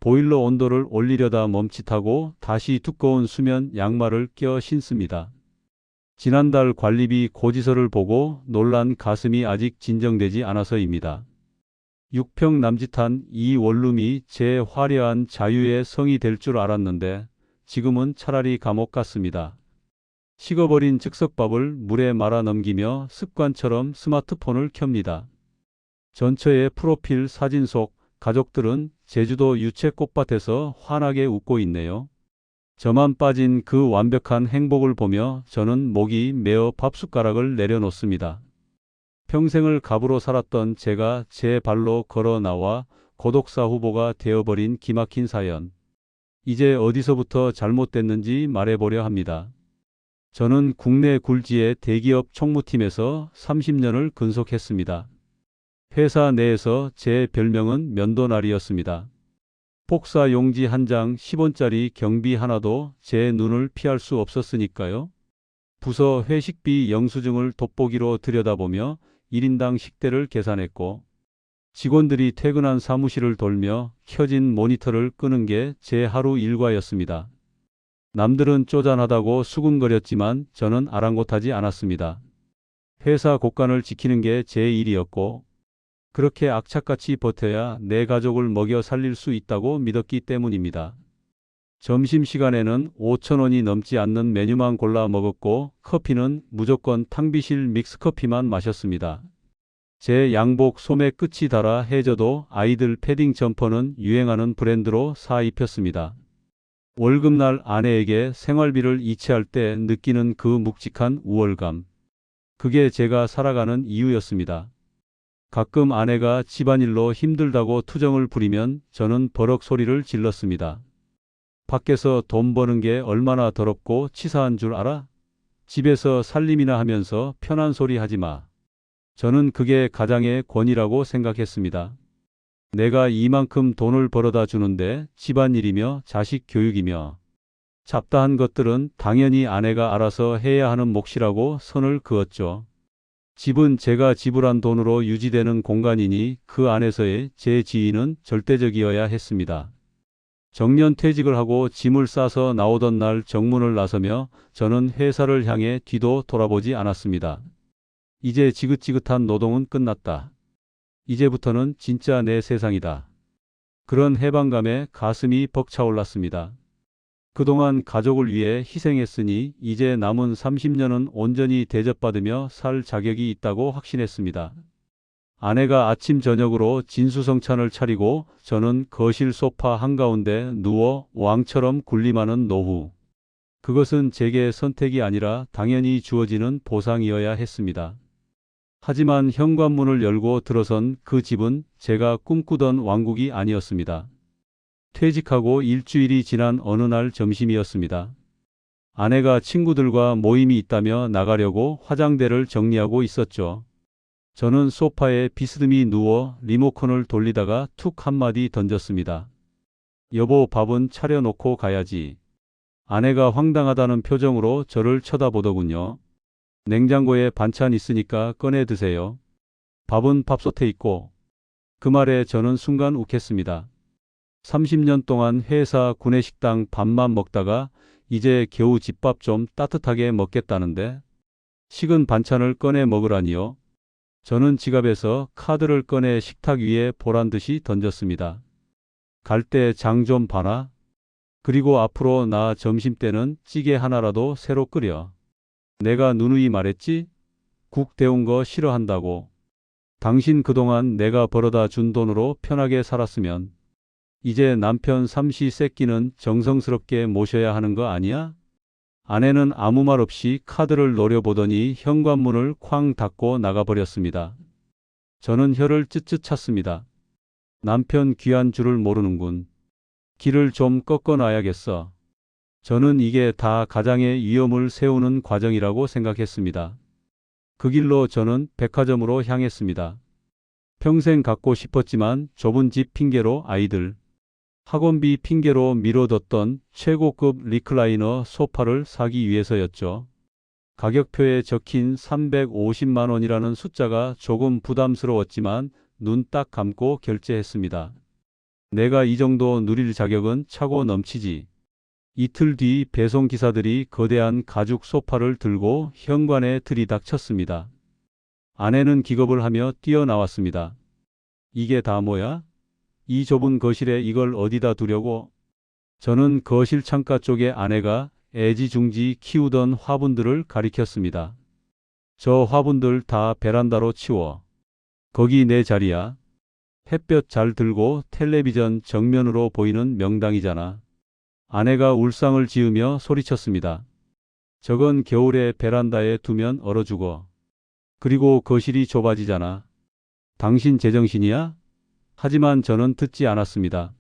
보일러 온도를 올리려다 멈칫하고 다시 두꺼운 수면 양말을 껴 신습니다. 지난달 관리비 고지서를 보고 놀란 가슴이 아직 진정되지 않아서입니다. 6평 남짓한 이 원룸이 제 화려한 자유의 성이 될 줄 알았는데 지금은 차라리 감옥 같습니다. 식어버린 즉석밥을 물에 말아 넘기며 습관처럼 스마트폰을 켭니다. 전처의 프로필 사진 속 가족들은 제주도 유채꽃밭에서 환하게 웃고 있네요. 저만 빠진 그 완벽한 행복을 보며 저는 목이 메어 밥숟가락을 내려놓습니다. 평생을 갑으로 살았던 제가 제 발로 걸어 나와 고독사 후보가 되어버린 기막힌 사연. 이제 어디서부터 잘못됐는지 말해보려 합니다. 저는 국내 굴지의 대기업 총무팀에서 30년을 근속했습니다. 회사 내에서 제 별명은 면도날이었습니다. 복사 용지 한 장 10원짜리 경비 하나도 제 눈을 피할 수 없었으니까요. 부서 회식비 영수증을 돋보기로 들여다보며 1인당 식대를 계산했고, 직원들이 퇴근한 사무실을 돌며 켜진 모니터를 끄는 게 제 하루 일과였습니다. 남들은 쪼잔하다고 수군거렸지만 저는 아랑곳하지 않았습니다. 회사 곳간을 지키는 게 제 일이었고, 그렇게 악착같이 버텨야 내 가족을 먹여 살릴 수 있다고 믿었기 때문입니다. 점심시간에는 5,000원이 넘지 않는 메뉴만 골라 먹었고 커피는 무조건 탕비실 믹스커피만 마셨습니다. 제 양복 소매 끝이 닳아 해져도 아이들 패딩 점퍼는 유행하는 브랜드로 사 입혔습니다. 월급날 아내에게 생활비를 이체할 때 느끼는 그 묵직한 우월감. 그게 제가 살아가는 이유였습니다. 가끔 아내가 집안일로 힘들다고 투정을 부리면 저는 버럭 소리를 질렀습니다. 밖에서 돈 버는 게 얼마나 더럽고 치사한 줄 알아? 집에서 살림이나 하면서 편한 소리 하지 마. 저는 그게 가장의 권위라고 생각했습니다. 내가 이만큼 돈을 벌어다 주는데 집안일이며 자식 교육이며 잡다한 것들은 당연히 아내가 알아서 해야 하는 몫이라고 선을 그었죠. 집은 제가 지불한 돈으로 유지되는 공간이니 그 안에서의 제 지위는 절대적이어야 했습니다. 정년퇴직을 하고 짐을 싸서 나오던 날 정문을 나서며 저는 회사를 향해 뒤도 돌아보지 않았습니다. 이제 지긋지긋한 노동은 끝났다. 이제부터는 진짜 내 세상이다. 그런 해방감에 가슴이 벅차올랐습니다. 그동안 가족을 위해 희생했으니 이제 남은 30년은 온전히 대접받으며 살 자격이 있다고 확신했습니다. 아내가 아침 저녁으로 진수성찬을 차리고 저는 거실 소파 한가운데 누워 왕처럼 군림하는 노후. 그것은 제게 선택이 아니라 당연히 주어지는 보상이어야 했습니다. 하지만 현관문을 열고 들어선 그 집은 제가 꿈꾸던 왕국이 아니었습니다. 퇴직하고 일주일이 지난 어느 날 점심이었습니다. 아내가 친구들과 모임이 있다며 나가려고 화장대를 정리하고 있었죠. 저는 소파에 비스듬히 누워 리모컨을 돌리다가 툭 한마디 던졌습니다. 여보, 밥은 차려놓고 가야지. 아내가 황당하다는 표정으로 저를 쳐다보더군요. 냉장고에 반찬 있으니까 꺼내 드세요. 밥은 밥솥에 있고. 그 말에 저는 순간 욱했습니다. 30년 동안 회사 구내식당 밥만 먹다가 이제 겨우 집밥 좀 따뜻하게 먹겠다는데 식은 반찬을 꺼내 먹으라니요. 저는 지갑에서 카드를 꺼내 식탁 위에 보란듯이 던졌습니다. 갈 때 장 좀 봐라. 그리고 앞으로 나 점심때는 찌개 하나라도 새로 끓여. 내가 누누이 말했지? 국 데운 거 싫어한다고. 당신 그동안 내가 벌어다 준 돈으로 편하게 살았으면 이제 남편 삼시세끼는 정성스럽게 모셔야 하는 거 아니야? 아내는 아무 말 없이 카드를 노려보더니 현관문을 쾅 닫고 나가버렸습니다. 저는 혀를 쯧쯧 찼습니다. 남편 귀한 줄을 모르는군. 길을 좀 꺾어놔야겠어. 저는 이게 다 가장의 위험을 세우는 과정이라고 생각했습니다. 그 길로 저는 백화점으로 향했습니다. 평생 갖고 싶었지만 좁은 집 핑계로 아이들, 학원비 핑계로 미뤄뒀던 최고급 리클라이너 소파를 사기 위해서였죠. 가격표에 적힌 350만 원이라는 숫자가 조금 부담스러웠지만 눈 딱 감고 결제했습니다. 내가 이 정도 누릴 자격은 차고 넘치지. 이틀 뒤 배송기사들이 거대한 가죽 소파를 들고 현관에 들이닥쳤습니다. 아내는 기겁을 하며 뛰어나왔습니다. 이게 다 뭐야? 이 좁은 거실에 이걸 어디다 두려고? 저는 거실 창가 쪽에 아내가 애지중지 키우던 화분들을 가리켰습니다. 저 화분들 다 베란다로 치워. 거기 내 자리야. 햇볕 잘 들고 텔레비전 정면으로 보이는 명당이잖아. 아내가 울상을 지으며 소리쳤습니다. 저건 겨울에 베란다에 두면 얼어 죽어. 그리고 거실이 좁아지잖아. 당신 제정신이야? 하지만 저는 듣지 않았습니다.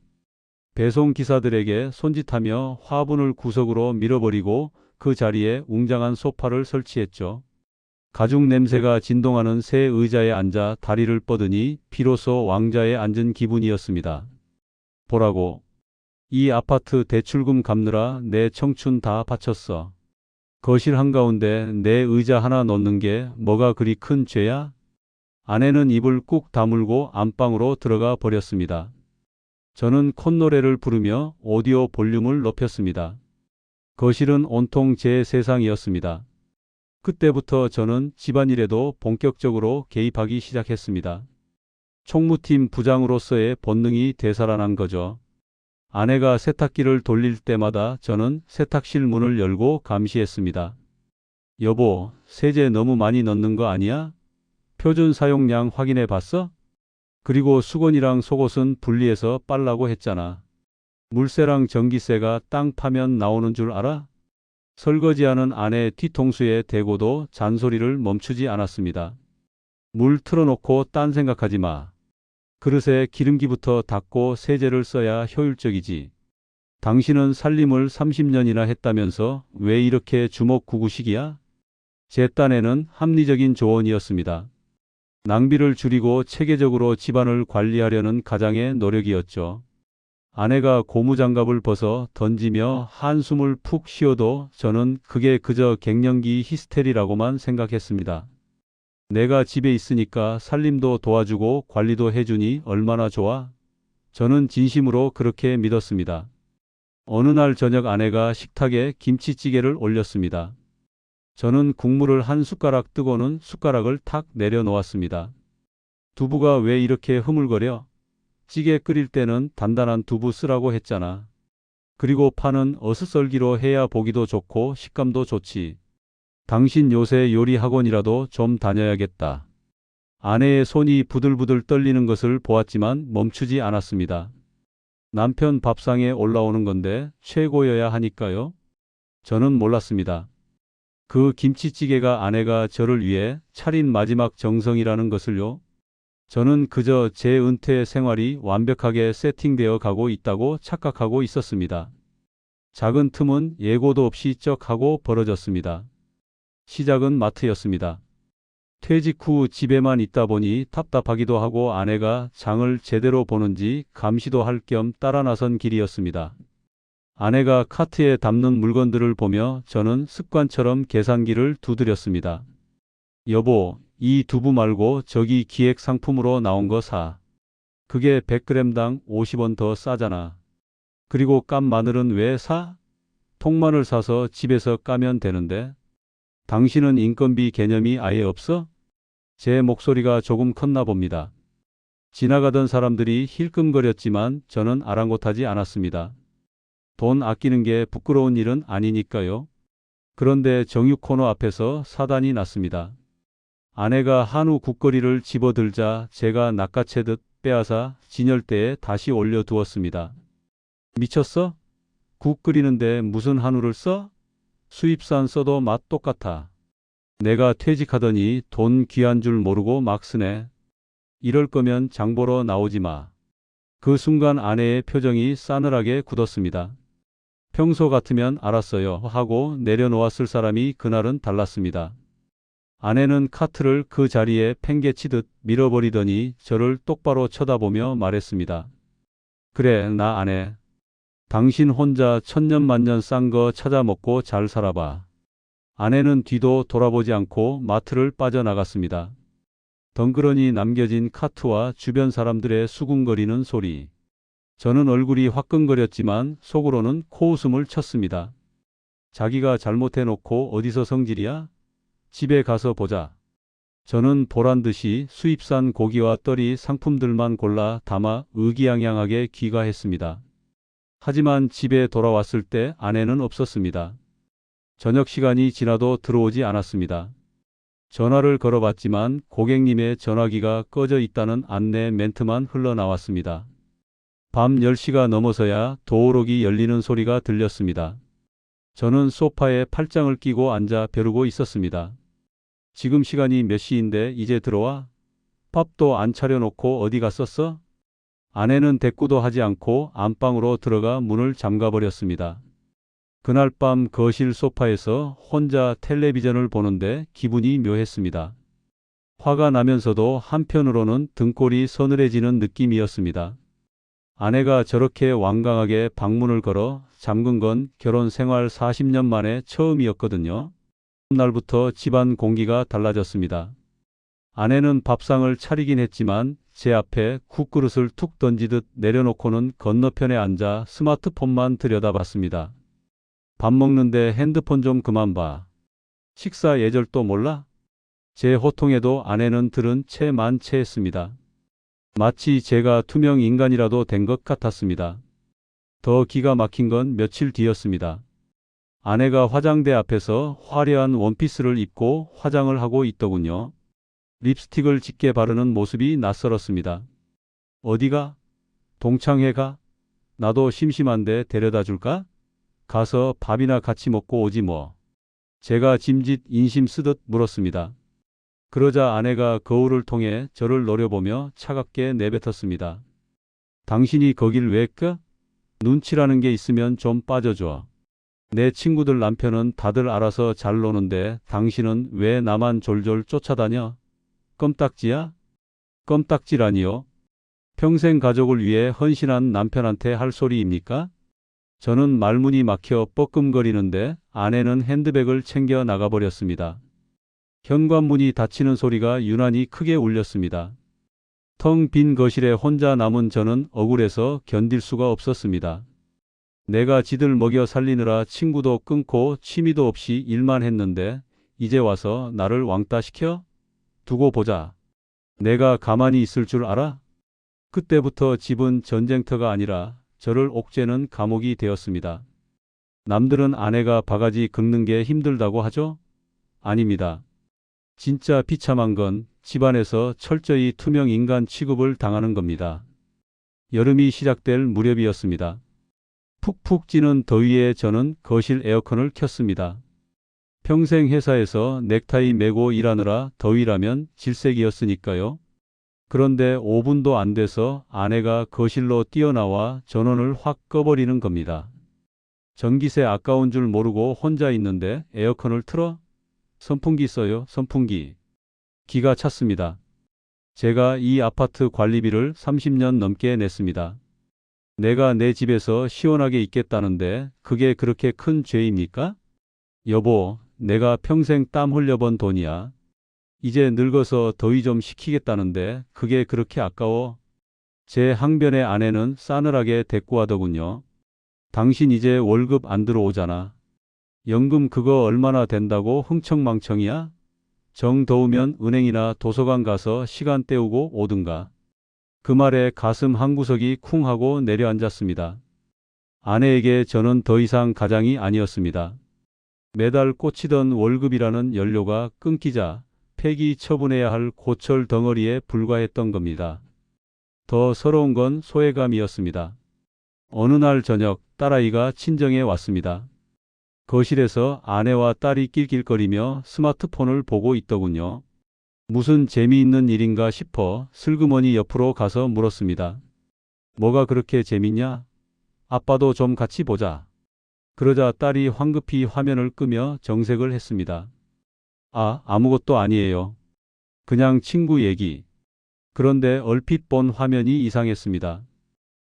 배송 기사들에게 손짓하며 화분을 구석으로 밀어버리고 그 자리에 웅장한 소파를 설치했죠. 가죽 냄새가 진동하는 새 의자에 앉아 다리를 뻗으니 비로소 왕자에 앉은 기분이었습니다. 보라고. 이 아파트 대출금 갚느라 내 청춘 다 바쳤어. 거실 한가운데 내 의자 하나 놓는 게 뭐가 그리 큰 죄야? 아내는 입을 꾹 다물고 안방으로 들어가 버렸습니다. 저는 콧노래를 부르며 오디오 볼륨을 높였습니다. 거실은 온통 제 세상이었습니다. 그때부터 저는 집안일에도 본격적으로 개입하기 시작했습니다. 총무팀 부장으로서의 본능이 되살아난 거죠. 아내가 세탁기를 돌릴 때마다 저는 세탁실 문을 열고 감시했습니다. 여보, 세제 너무 많이 넣는 거 아니야? 표준 사용량 확인해 봤어? 그리고 수건이랑 속옷은 분리해서 빨라고 했잖아. 물세랑 전기세가 땅 파면 나오는 줄 알아? 설거지하는 아내 뒤통수에 대고도 잔소리를 멈추지 않았습니다. 물 틀어놓고 딴 생각하지 마. 그릇에 기름기부터 닦고 세제를 써야 효율적이지. 당신은 살림을 30년이나 했다면서 왜 이렇게 주먹구구식이야? 제 딴에는 합리적인 조언이었습니다. 낭비를 줄이고 체계적으로 집안을 관리하려는 가장의 노력이었죠. 아내가 고무장갑을 벗어 던지며 한숨을 푹 쉬어도 저는 그게 그저 갱년기 히스테리라고만 생각했습니다. 내가 집에 있으니까 살림도 도와주고 관리도 해주니 얼마나 좋아? 저는 진심으로 그렇게 믿었습니다. 어느 날 저녁 아내가 식탁에 김치찌개를 올렸습니다. 저는 국물을 한 숟가락 뜨고는 숟가락을 탁 내려놓았습니다. 두부가 왜 이렇게 흐물거려? 찌개 끓일 때는 단단한 두부 쓰라고 했잖아. 그리고 파는 어슷썰기로 해야 보기도 좋고 식감도 좋지. 당신 요새 요리 학원이라도 좀 다녀야겠다. 아내의 손이 부들부들 떨리는 것을 보았지만 멈추지 않았습니다. 남편 밥상에 올라오는 건데 최고여야 하니까요. 저는 몰랐습니다. 그 김치찌개가 아내가 저를 위해 차린 마지막 정성이라는 것을요. 저는 그저 제 은퇴 생활이 완벽하게 세팅되어 가고 있다고 착각하고 있었습니다. 작은 틈은 예고도 없이 쩍 하고 벌어졌습니다. 시작은 마트였습니다. 퇴직 후 집에만 있다 보니 답답하기도 하고 아내가 장을 제대로 보는지 감시도 할 겸 따라 나선 길이었습니다. 아내가 카트에 담는 물건들을 보며 저는 습관처럼 계산기를 두드렸습니다. 여보, 이 두부 말고 저기 기획 상품으로 나온 거 사. 그게 100g당 50원 더 싸잖아. 그리고 깐 마늘은 왜 사? 통마늘 사서 집에서 까면 되는데. 당신은 인건비 개념이 아예 없어? 제 목소리가 조금 컸나 봅니다. 지나가던 사람들이 힐끔거렸지만 저는 아랑곳하지 않았습니다. 돈 아끼는 게 부끄러운 일은 아니니까요. 그런데 정육 코너 앞에서 사단이 났습니다. 아내가 한우 국거리를 집어들자 제가 낚아채듯 빼앗아 진열대에 다시 올려두었습니다. 미쳤어? 국 끓이는데 무슨 한우를 써? 수입산 써도 맛 똑같아. 내가 퇴직하더니 돈 귀한 줄 모르고 막 쓰네. 이럴 거면 장 보러 나오지 마. 그 순간 아내의 표정이 싸늘하게 굳었습니다. 평소 같으면 알았어요 하고 내려놓았을 사람이 그날은 달랐습니다. 아내는 카트를 그 자리에 팽개치듯 밀어버리더니 저를 똑바로 쳐다보며 말했습니다. 그래, 나 안 해. 당신 혼자 천년만년 싼 거 찾아 먹고 잘 살아봐. 아내는 뒤도 돌아보지 않고 마트를 빠져나갔습니다. 덩그러니 남겨진 카트와 주변 사람들의 수군거리는 소리. 저는 얼굴이 화끈거렸지만 속으로는 코웃음을 쳤습니다. 자기가 잘못해놓고 어디서 성질이야? 집에 가서 보자. 저는 보란듯이 수입산 고기와 떨이 상품들만 골라 담아 의기양양하게 귀가했습니다. 하지만 집에 돌아왔을 때 아내는 없었습니다. 저녁 시간이 지나도 들어오지 않았습니다. 전화를 걸어봤지만 고객님의 전화기가 꺼져 있다는 안내 멘트만 흘러나왔습니다. 밤 10시가 넘어서야 도어록이 열리는 소리가 들렸습니다. 저는 소파에 팔짱을 끼고 앉아 벼르고 있었습니다. 지금 시간이 몇 시인데 이제 들어와? 밥도 안 차려놓고 어디 갔었어? 아내는 대꾸도 하지 않고 안방으로 들어가 문을 잠가버렸습니다. 그날 밤 거실 소파에서 혼자 텔레비전을 보는데 기분이 묘했습니다. 화가 나면서도 한편으로는 등골이 서늘해지는 느낌이었습니다. 아내가 저렇게 완강하게 방문을 걸어 잠근 건 결혼 생활 40년 만에 처음이었거든요. 날부터 집안 공기가 달라졌습니다. 아내는 밥상을 차리긴 했지만 제 앞에 국그릇을 툭 던지듯 내려놓고는 건너편에 앉아 스마트폰만 들여다봤습니다. 밥 먹는데 핸드폰 좀 그만 봐. 식사 예절도 몰라? 제 호통에도 아내는 들은 채 만채했습니다. 마치 제가 투명 인간이라도 된 것 같았습니다. 더 기가 막힌 건 며칠 뒤였습니다. 아내가 화장대 앞에서 화려한 원피스를 입고 화장을 하고 있더군요. 립스틱을 짙게 바르는 모습이 낯설었습니다. 어디가? 동창회 가? 나도 심심한데 데려다 줄까? 가서 밥이나 같이 먹고 오지 뭐. 제가 짐짓 인심 쓰듯 물었습니다. 그러자 아내가 거울을 통해 저를 노려보며 차갑게 내뱉었습니다. 당신이 거길 왜 가? 눈치라는 게 있으면 좀 빠져줘. 내 친구들 남편은 다들 알아서 잘 노는데 당신은 왜 나만 졸졸 쫓아다녀? 껌딱지야? 껌딱지라니요? 평생 가족을 위해 헌신한 남편한테 할 소리입니까? 저는 말문이 막혀 뻐끔거리는데 아내는 핸드백을 챙겨 나가버렸습니다. 현관문이 닫히는 소리가 유난히 크게 울렸습니다. 텅 빈 거실에 혼자 남은 저는 억울해서 견딜 수가 없었습니다. 내가 지들 먹여 살리느라 친구도 끊고 취미도 없이 일만 했는데 이제 와서 나를 왕따 시켜? 두고 보자. 내가 가만히 있을 줄 알아? 그때부터 집은 전쟁터가 아니라 저를 옥죄는 감옥이 되었습니다. 남들은 아내가 바가지 긁는 게 힘들다고 하죠? 아닙니다. 진짜 비참한 건 집안에서 철저히 투명 인간 취급을 당하는 겁니다. 여름이 시작될 무렵이었습니다. 푹푹 찌는 더위에 저는 거실 에어컨을 켰습니다. 평생 회사에서 넥타이 메고 일하느라 더위라면 질색이었으니까요. 그런데 5분도 안 돼서 아내가 거실로 뛰어나와 전원을 확 꺼버리는 겁니다. 전기세 아까운 줄 모르고 혼자 있는데 에어컨을 틀어? 선풍기 써요, 선풍기. 기가 찼습니다. 제가 이 아파트 관리비를 30년 넘게 냈습니다. 내가 내 집에서 시원하게 있겠다는데 그게 그렇게 큰 죄입니까? 여보, 내가 평생 땀 흘려번 돈이야. 이제 늙어서 더위 좀 식히겠다는데 그게 그렇게 아까워? 제 항변에 아내는 싸늘하게 대꾸하더군요. 당신 이제 월급 안 들어오잖아. 연금 그거 얼마나 된다고 흥청망청이야? 정 더우면 은행이나 도서관 가서 시간 때우고 오든가. 그 말에 가슴 한구석이 쿵 하고 내려앉았습니다. 아내에게 저는 더 이상 가장이 아니었습니다. 매달 꽂히던 월급이라는 연료가 끊기자 폐기 처분해야 할 고철 덩어리에 불과했던 겁니다. 더 서러운 건 소외감이었습니다. 어느 날 저녁 딸아이가 친정에 왔습니다. 거실에서 아내와 딸이 낄낄거리며 스마트폰을 보고 있더군요. 무슨 재미있는 일인가 싶어 슬그머니 옆으로 가서 물었습니다. 뭐가 그렇게 재밌냐? 아빠도 좀 같이 보자. 그러자 딸이 황급히 화면을 끄며 정색을 했습니다. 아무것도 아니에요. 그냥 친구 얘기. 그런데 얼핏 본 화면이 이상했습니다.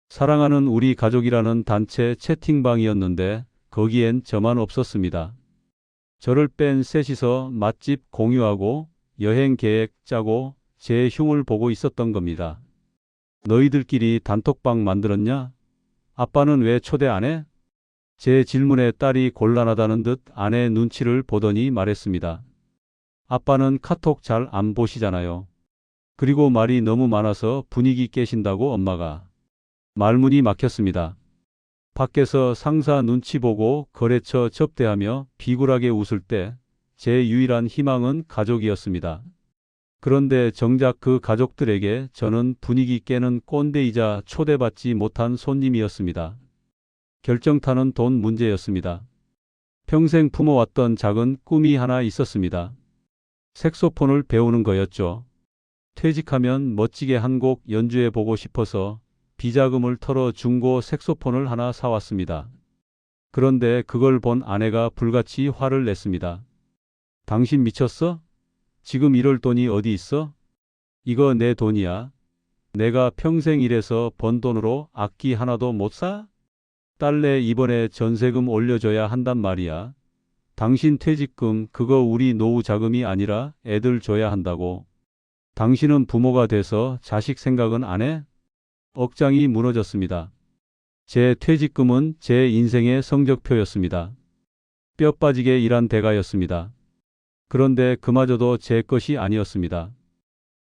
사랑하는 우리 가족이라는 단체 채팅방이었는데 거기엔 저만 없었습니다. 저를 뺀 셋이서 맛집 공유하고 여행 계획 짜고 제 흉을 보고 있었던 겁니다. 너희들끼리 단톡방 만들었냐? 아빠는 왜 초대 안 해? 제 질문에 딸이 곤란하다는 듯 아내 눈치를 보더니 말했습니다. 아빠는 카톡 잘 안 보시잖아요. 그리고 말이 너무 많아서 분위기 깨신다고 엄마가. 말문이 막혔습니다. 밖에서 상사 눈치 보고 거래처 접대하며 비굴하게 웃을 때 제 유일한 희망은 가족이었습니다. 그런데 정작 그 가족들에게 저는 분위기 깨는 꼰대이자 초대받지 못한 손님이었습니다. 결정타는 돈 문제였습니다. 평생 품어왔던 작은 꿈이 하나 있었습니다. 색소폰을 배우는 거였죠. 퇴직하면 멋지게 한 곡 연주해 보고 싶어서 비자금을 털어 중고 색소폰을 하나 사왔습니다. 그런데 그걸 본 아내가 불같이 화를 냈습니다. 당신 미쳤어? 지금 이럴 돈이 어디 있어? 이거 내 돈이야. 내가 평생 일해서 번 돈으로 악기 하나도 못 사? 딸내 이번에 전세금 올려줘야 한단 말이야. 당신 퇴직금 그거 우리 노후 자금이 아니라 애들 줘야 한다고. 당신은 부모가 돼서 자식 생각은 안 해? 억장이 무너졌습니다. 제 퇴직금은 제 인생의 성적표였습니다. 뼈 빠지게 일한 대가였습니다. 그런데 그마저도 제 것이 아니었습니다.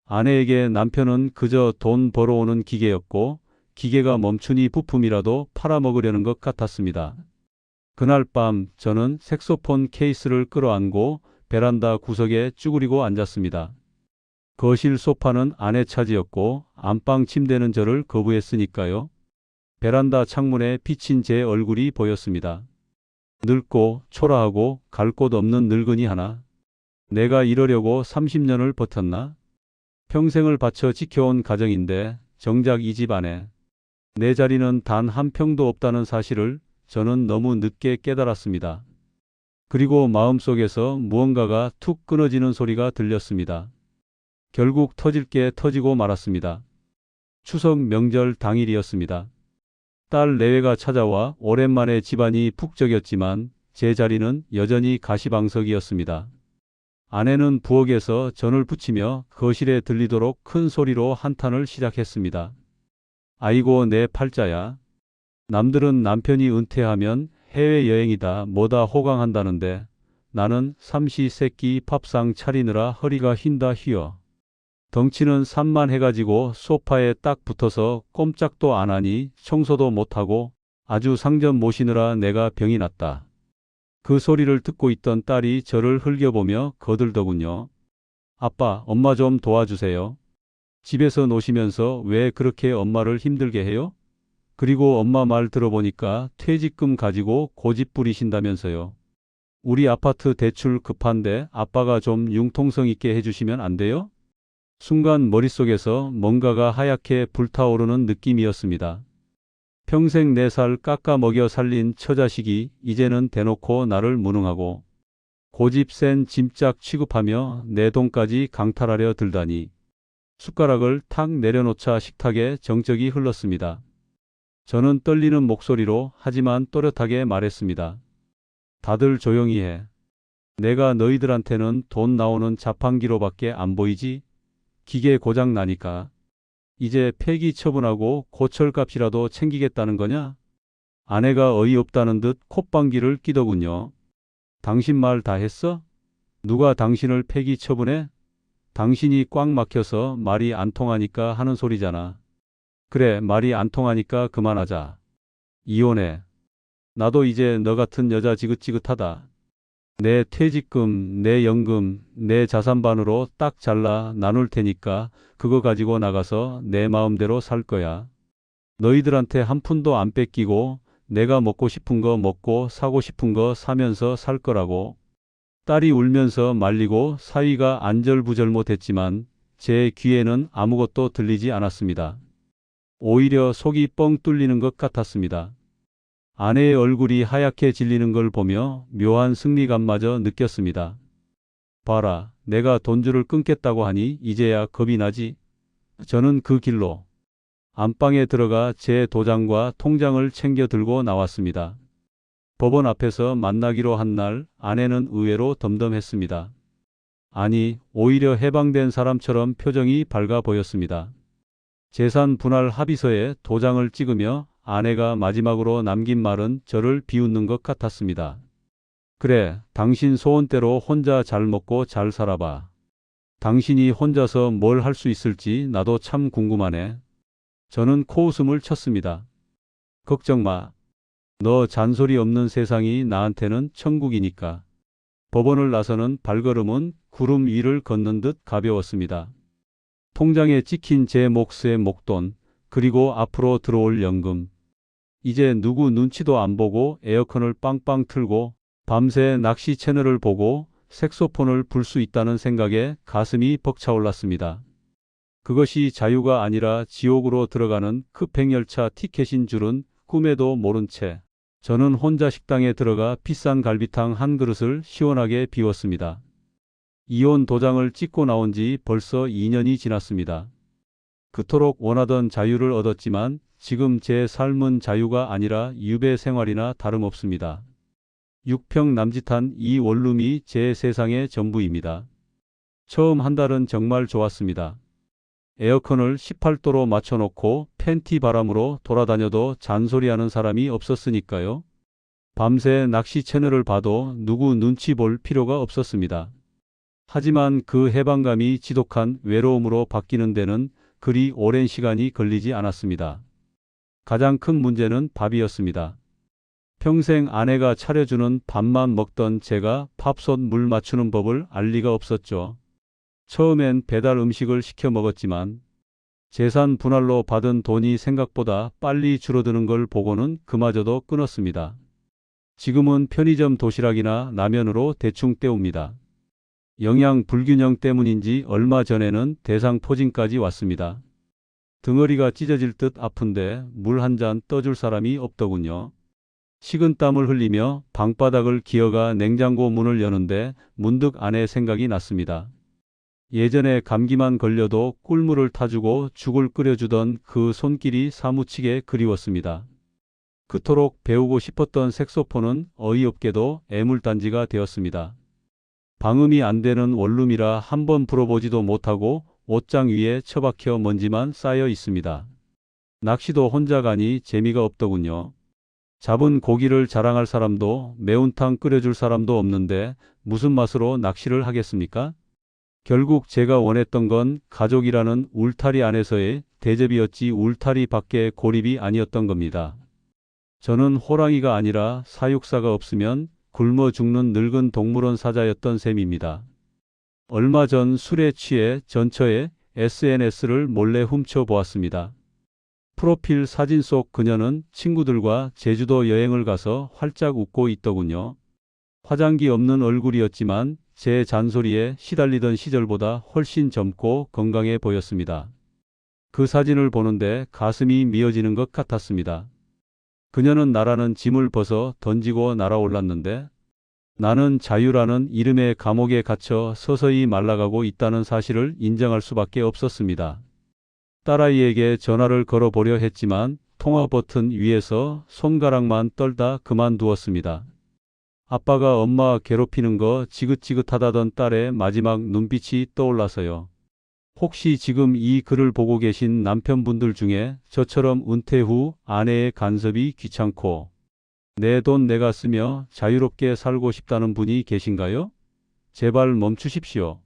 아내에게 남편은 그저 돈 벌어오는 기계였고 기계가 멈추니 부품이라도 팔아먹으려는 것 같았습니다. 그날 밤 저는 색소폰 케이스를 끌어안고 베란다 구석에 쭈그리고 앉았습니다. 거실 소파는 아내 차지였고 안방 침대는 저를 거부했으니까요. 베란다 창문에 비친 제 얼굴이 보였습니다. 늙고 초라하고 갈 곳 없는 늙은이 하나. 내가 이러려고 30년을 버텼나? 평생을 바쳐 지켜온 가정인데 정작 이 집 안에 내 자리는 단 한 평도 없다는 사실을 저는 너무 늦게 깨달았습니다. 그리고 마음속에서 무언가가 툭 끊어지는 소리가 들렸습니다. 결국 터질 게 터지고 말았습니다. 추석 명절 당일이었습니다. 딸 내외가 찾아와 오랜만에 집안이 북적였지만 제 자리는 여전히 가시방석이었습니다. 아내는 부엌에서 전을 부치며 거실에 들리도록 큰 소리로 한탄을 시작했습니다. 아이고 내 팔자야. 남들은 남편이 은퇴하면 해외여행이다 뭐다 호강한다는데 나는 삼시세끼 밥상 차리느라 허리가 휜다 휘어. 덩치는 산만해가지고 소파에 딱 붙어서 꼼짝도 안 하니 청소도 못하고 아주 상점 모시느라 내가 병이 났다. 그 소리를 듣고 있던 딸이 저를 흘겨보며 거들더군요. 아빠, 엄마 좀 도와주세요. 집에서 노시면서 왜 그렇게 엄마를 힘들게 해요? 그리고 엄마 말 들어보니까 퇴직금 가지고 고집 부리신다면서요. 우리 아파트 대출 급한데 아빠가 좀 융통성 있게 해주시면 안 돼요? 순간 머릿속에서 뭔가가 하얗게 불타오르는 느낌이었습니다. 평생 내 살 깎아 먹여 살린 처자식이 이제는 대놓고 나를 무능하고 고집 센 짐짝 취급하며 내 돈까지 강탈하려 들다니. 숟가락을 탁 내려놓자 식탁에 정적이 흘렀습니다. 저는 떨리는 목소리로 하지만 또렷하게 말했습니다. 다들 조용히 해. 내가 너희들한테는 돈 나오는 자판기로밖에 안 보이지? 기계 고장 나니까. 이제 폐기 처분하고 고철값이라도 챙기겠다는 거냐? 아내가 어이없다는 듯 콧방귀를 끼더군요. 당신 말 다 했어? 누가 당신을 폐기 처분해? 당신이 꽉 막혀서 말이 안 통하니까 하는 소리잖아. 그래, 말이 안 통하니까 그만하자. 이혼해. 나도 이제 너 같은 여자 지긋지긋하다. 내 퇴직금, 내 연금, 내 자산반으로 딱 잘라 나눌 테니까 그거 가지고 나가서 내 마음대로 살 거야. 너희들한테 한 푼도 안 뺏기고 내가 먹고 싶은 거 먹고 사고 싶은 거 사면서 살 거라고. 딸이 울면서 말리고 사위가 안절부절못했지만 제 귀에는 아무것도 들리지 않았습니다. 오히려 속이 뻥 뚫리는 것 같았습니다. 아내의 얼굴이 하얗게 질리는 걸 보며 묘한 승리감마저 느꼈습니다. 봐라, 내가 돈줄을 끊겠다고 하니 이제야 겁이 나지. 저는 그 길로 안방에 들어가 제 도장과 통장을 챙겨 들고 나왔습니다. 법원 앞에서 만나기로 한 날 아내는 의외로 덤덤했습니다. 아니, 오히려 해방된 사람처럼 표정이 밝아 보였습니다. 재산 분할 합의서에 도장을 찍으며 아내가 마지막으로 남긴 말은 저를 비웃는 것 같았습니다. 그래, 당신 소원대로 혼자 잘 먹고 잘 살아봐. 당신이 혼자서 뭘 할 수 있을지 나도 참 궁금하네. 저는 코웃음을 쳤습니다. 걱정 마. 너 잔소리 없는 세상이 나한테는 천국이니까. 법원을 나서는 발걸음은 구름 위를 걷는 듯 가벼웠습니다. 통장에 찍힌 제 몫의 목돈, 그리고 앞으로 들어올 연금. 이제 누구 눈치도 안 보고 에어컨을 빵빵 틀고 밤새 낚시 채널을 보고 색소폰을 불 수 있다는 생각에 가슴이 벅차올랐습니다. 그것이 자유가 아니라 지옥으로 들어가는 급행열차 티켓인 줄은 꿈에도 모른 채 저는 혼자 식당에 들어가 비싼 갈비탕 한 그릇을 시원하게 비웠습니다. 이혼 도장을 찍고 나온 지 벌써 2년이 지났습니다. 그토록 원하던 자유를 얻었지만 지금 제 삶은 자유가 아니라 유배 생활이나 다름없습니다. 6평 남짓한 이 원룸이 제 세상의 전부입니다. 처음 한 달은 정말 좋았습니다. 에어컨을 18도로 맞춰놓고 팬티 바람으로 돌아다녀도 잔소리하는 사람이 없었으니까요. 밤새 낚시 채널을 봐도 누구 눈치 볼 필요가 없었습니다. 하지만 그 해방감이 지독한 외로움으로 바뀌는 데는 그리 오랜 시간이 걸리지 않았습니다. 가장 큰 문제는 밥이었습니다. 평생 아내가 차려주는 밥만 먹던 제가 밥솥 물 맞추는 법을 알 리가 없었죠. 처음엔 배달 음식을 시켜 먹었지만 재산 분할로 받은 돈이 생각보다 빨리 줄어드는 걸 보고는 그마저도 끊었습니다. 지금은 편의점 도시락이나 라면으로 대충 때웁니다. 영양 불균형 때문인지 얼마 전에는 대상포진까지 왔습니다. 등허리가 찢어질 듯 아픈데 물 한 잔 떠줄 사람이 없더군요. 식은땀을 흘리며 방바닥을 기어가 냉장고 문을 여는데 문득 아내 생각이 났습니다. 예전에 감기만 걸려도 꿀물을 타주고 죽을 끓여주던 그 손길이 사무치게 그리웠습니다. 그토록 배우고 싶었던 색소폰은 어이없게도 애물단지가 되었습니다. 방음이 안 되는 원룸이라 한번 불어보지도 못하고 옷장 위에 처박혀 먼지만 쌓여 있습니다. 낚시도 혼자 가니 재미가 없더군요. 잡은 고기를 자랑할 사람도 매운탕 끓여줄 사람도 없는데 무슨 맛으로 낚시를 하겠습니까? 결국 제가 원했던 건 가족이라는 울타리 안에서의 대접이었지 울타리 밖의 고립이 아니었던 겁니다. 저는 호랑이가 아니라 사육사가 없으면 굶어 죽는 늙은 동물원 사자였던 셈입니다. 얼마 전 술에 취해 전처의 SNS를 몰래 훔쳐보았습니다. 프로필 사진 속 그녀는 친구들과 제주도 여행을 가서 활짝 웃고 있더군요. 화장기 없는 얼굴이었지만 제 잔소리에 시달리던 시절보다 훨씬 젊고 건강해 보였습니다. 그 사진을 보는데 가슴이 미어지는 것 같았습니다. 그녀는 나라는 짐을 벗어 던지고 날아올랐는데 나는 자유라는 이름의 감옥에 갇혀 서서히 말라가고 있다는 사실을 인정할 수밖에 없었습니다. 딸아이에게 전화를 걸어보려 했지만 통화 버튼 위에서 손가락만 떨다 그만두었습니다. 아빠가 엄마 괴롭히는 거 지긋지긋하다던 딸의 마지막 눈빛이 떠올라서요. 혹시 지금 이 글을 보고 계신 남편분들 중에 저처럼 은퇴 후 아내의 간섭이 귀찮고 내 돈 내가 쓰며 자유롭게 살고 싶다는 분이 계신가요? 제발 멈추십시오.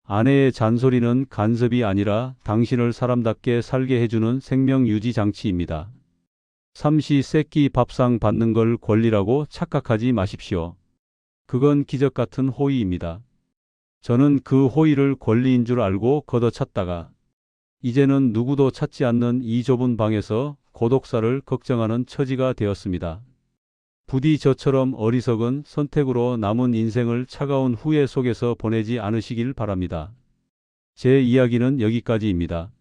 아내의 잔소리는 간섭이 아니라 당신을 사람답게 살게 해주는 생명 유지 장치입니다. 삼시세끼 밥상 받는 걸 권리라고 착각하지 마십시오. 그건 기적 같은 호의입니다. 저는 그 호의를 권리인 줄 알고 걷어찼다가 이제는 누구도 찾지 않는 이 좁은 방에서 고독사를 걱정하는 처지가 되었습니다. 부디 저처럼 어리석은 선택으로 남은 인생을 차가운 후회 속에서 보내지 않으시길 바랍니다. 제 이야기는 여기까지입니다.